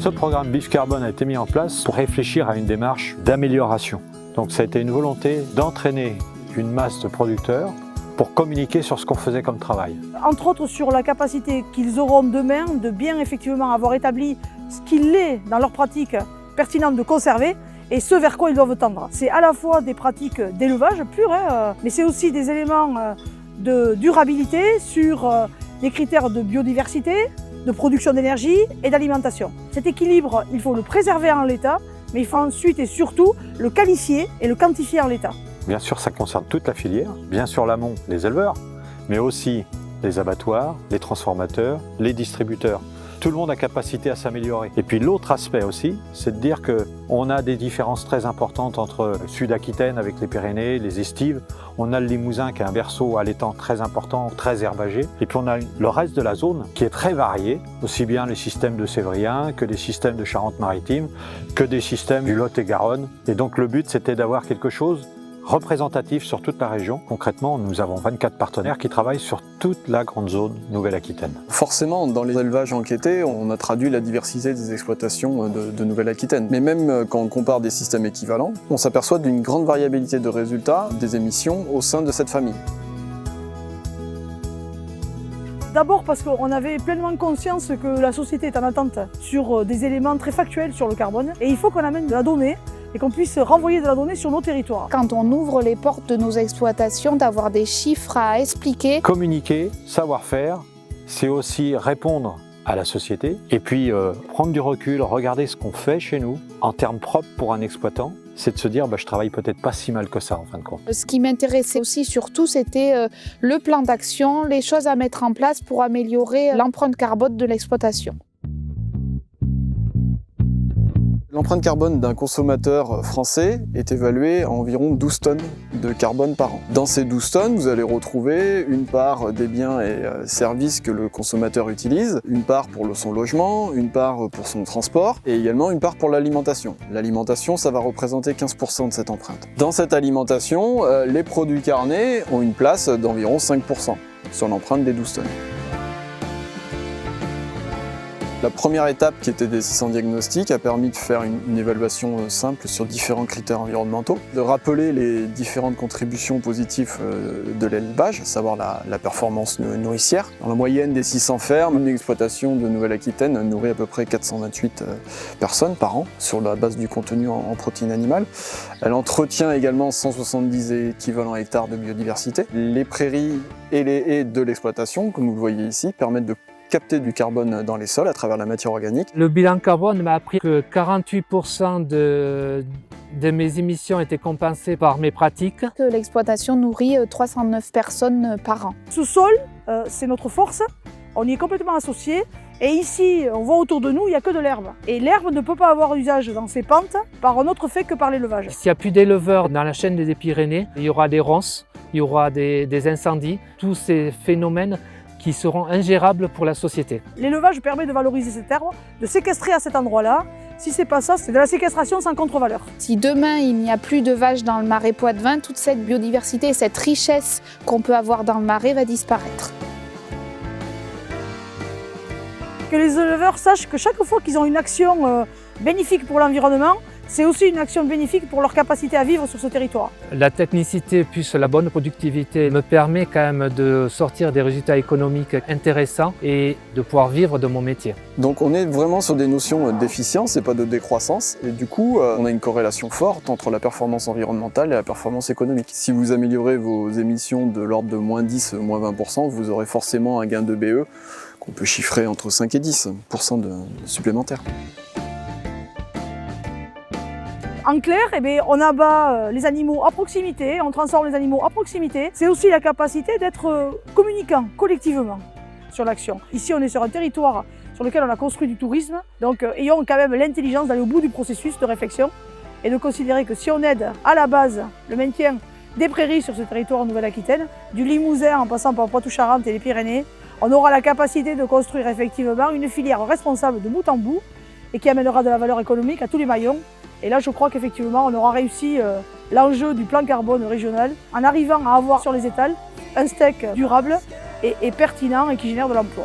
Ce programme BIF Carbone a été mis en place pour réfléchir à une démarche d'amélioration. Donc ça a été une volonté d'entraîner une masse de producteurs pour communiquer sur ce qu'on faisait comme travail. Entre autres sur la capacité qu'ils auront demain de bien effectivement avoir établi ce qu'il est dans leur pratique pertinente de conserver et ce vers quoi ils doivent tendre. C'est à la fois des pratiques d'élevage pur, mais c'est aussi des éléments de durabilité sur des critères de biodiversité, de production d'énergie et d'alimentation. Cet équilibre, il faut le préserver en l'état, mais il faut ensuite et surtout le qualifier et le quantifier en l'état. Bien sûr, ça concerne toute la filière, bien sûr l'amont, les éleveurs, mais aussi les abattoirs, les transformateurs, les distributeurs. Tout le monde a capacité à s'améliorer. Et puis l'autre aspect aussi, c'est de dire qu'on a des différences très importantes entre le Sud-Aquitaine avec les Pyrénées, les Estives. On a le Limousin qui est un berceau allaitant très important, très herbagé. Et puis on a le reste de la zone qui est très varié, aussi bien les systèmes de Sévrien que des systèmes de Charente-Maritime, que des systèmes du Lot-et-Garonne. Et donc le but, c'était d'avoir quelque chose représentatif sur toute la région. Concrètement, nous avons 24 partenaires qui travaillent sur toute la grande zone Nouvelle-Aquitaine. Forcément, dans les élevages enquêtés, on a traduit la diversité des exploitations de Nouvelle-Aquitaine. Mais même quand on compare des systèmes équivalents, on s'aperçoit d'une grande variabilité de résultats des émissions au sein de cette famille. D'abord parce qu'on avait pleinement conscience que la société est en attente sur des éléments très factuels sur le carbone et il faut qu'on amène de la donnée et qu'on puisse renvoyer de la donnée sur nos territoires. Quand on ouvre les portes de nos exploitations, d'avoir des chiffres à expliquer. Communiquer, savoir-faire, c'est aussi répondre à la société et puis prendre du recul, regarder ce qu'on fait chez nous en termes propres pour un exploitant. C'est de se dire, je travaille peut-être pas si mal que ça en fin de compte. Ce qui m'intéressait aussi surtout, c'était le plan d'action, les choses à mettre en place pour améliorer l'empreinte carbone de l'exploitation. L'empreinte carbone d'un consommateur français est évaluée à environ 12 tonnes de carbone par an. Dans ces 12 tonnes, vous allez retrouver une part des biens et services que le consommateur utilise, une part pour son logement, une part pour son transport et également une part pour l'alimentation. L'alimentation, ça va représenter 15% de cette empreinte. Dans cette alimentation, les produits carnés ont une place d'environ 5% sur l'empreinte des 12 tonnes. La première étape, qui était des 600 diagnostics, a permis de faire une évaluation simple sur différents critères environnementaux, de rappeler les différentes contributions positives de l'élevage, à savoir la performance nourricière. Dans la moyenne des 600 fermes, une exploitation de Nouvelle-Aquitaine nourrit à peu près 428 personnes par an sur la base du contenu en protéines animales. Elle entretient également 170 équivalents hectares de biodiversité. Les prairies et les haies de l'exploitation, comme vous le voyez ici, permettent de capter du carbone dans les sols à travers la matière organique. Le bilan carbone m'a appris que 48% de mes émissions étaient compensées par mes pratiques. Que l'exploitation nourrit 309 personnes par an. Ce sol, c'est notre force, on y est complètement associé. Et ici, on voit autour de nous, il n'y a que de l'herbe. Et l'herbe ne peut pas avoir usage dans ses pentes par un autre fait que par l'élevage. S'il n'y a plus d'éleveurs dans la chaîne des Pyrénées, il y aura des ronces, il y aura des incendies, tous ces phénomènes qui seront ingérables pour la société. L'élevage permet de valoriser cette herbe, de séquestrer à cet endroit-là. Si c'est pas ça, c'est de la séquestration sans contre-valeur. Si demain il n'y a plus de vaches dans le marais Poitevin, toute cette biodiversité et cette richesse qu'on peut avoir dans le marais va disparaître. Que les éleveurs sachent que chaque fois qu'ils ont une action bénéfique pour l'environnement, c'est aussi une action bénéfique pour leur capacité à vivre sur ce territoire. La technicité plus la bonne productivité me permet quand même de sortir des résultats économiques intéressants et de pouvoir vivre de mon métier. Donc on est vraiment sur des notions d'efficience et pas de décroissance. Et du coup, on a une corrélation forte entre la performance environnementale et la performance économique. Si vous améliorez vos émissions de l'ordre de moins 10, moins 20%, vous aurez forcément un gain de BE qu'on peut chiffrer entre 5 et 10% supplémentaires. En clair, on abat les animaux à proximité, on transforme les animaux à proximité. C'est aussi la capacité d'être communicant collectivement sur l'action. Ici, on est sur un territoire sur lequel on a construit du tourisme, donc ayons quand même l'intelligence d'aller au bout du processus de réflexion et de considérer que si on aide à la base le maintien des prairies sur ce territoire en Nouvelle-Aquitaine, du Limousin en passant par Poitou-Charentes et les Pyrénées, on aura la capacité de construire effectivement une filière responsable de bout en bout et qui amènera de la valeur économique à tous les maillons. Et là, je crois qu'effectivement, on aura réussi l'enjeu du plan carbone régional en arrivant à avoir sur les étals un steak durable et pertinent et qui génère de l'emploi.